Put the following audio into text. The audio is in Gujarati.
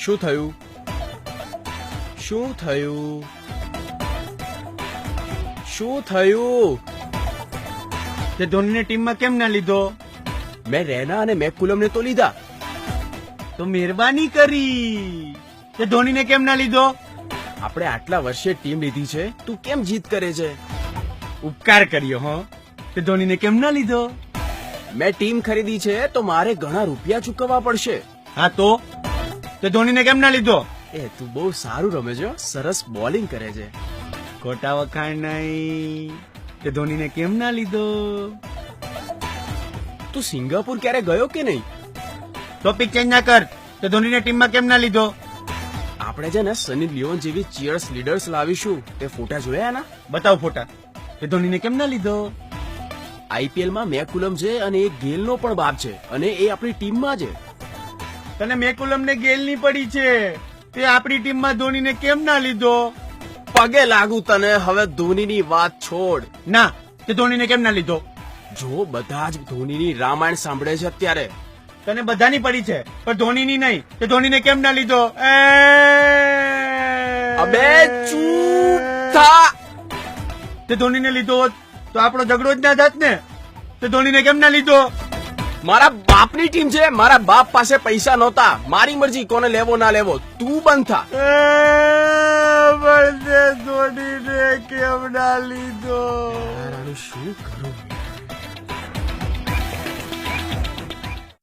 શું થયું? શું થયું? શું થયું? તે ધોનીને ટીમમાં કેમ ના લીધો? મેં રૈના અને મેકકુલમને તો લીધા. તો મહેરબાની કરી. તે ધોનીને કેમ ના લીધો? આપણે આટલા વર્ષે ટીમ લીધી છે, તું કેમ જીત કરે છે? ઉપકાર કર્યો હો. તે ધોનીને કેમ ના લીધો? મેં ટીમ ખરીદી છે તો મારે ઘણા રૂપિયા ચૂકવવા પડશે. હા તો તે ધોનીને કેમ ના લીધો? એ તું બહુ સારું રમે છે હો. સરસ બોલિંગ કરે છે. ખોટા વખાણ નહીં. તે ધોનીને કેમ ના લીધો? તું સિંગાપુર ક્યારે ગયો કે નહીં? ટોપિક ચેન્જ ના કર. તે ધોનીને ટીમમાં કેમ ના લીધો? આપણે છે ને સની લિયોન જેવી ચીયર્સ લીડર્સ લાવીશું. તે ફોટા જોયા ના? બતાવ ફોટા. તે ધોનીને કેમ ના લીધો? આઈપીએલ માં મેકુલમ છે અને એ ગેલનો પણ બાપ છે અને એ આપણી ટીમમાં છે. તને મેકુલમ ને ગેલ ની પડી છે. તે આપણી ટીમમાં ધોનીને કેમ ના લીધો? પગે લાગુ તને. હવે ધોનીની વાત છોડ. ના, તે ધોનીને કેમ ના લીધો? જો બધા જ ધોનીની રામાયણ સાંભળે છે અત્યારે. તને બધાની પડી છે પણ ધોનીની નહીં. તે ધોનીને કેમ ના લીધો? અબે ચૂપ થા. તે ધોનીને લીધો હોત તો આપણો ઝઘડો જ ના થાત ને. તે ધોનીને કેમ ના લીધો? મારા બાપની ટીમ છે. મારા બાપ પાસે પૈસા નહોતા. મારી મરજી કોને લેવો ના લેવો. તું બંધ થા. પણ તે ધોનીને કેમ ના લીધો? યાર આનું શું કરું?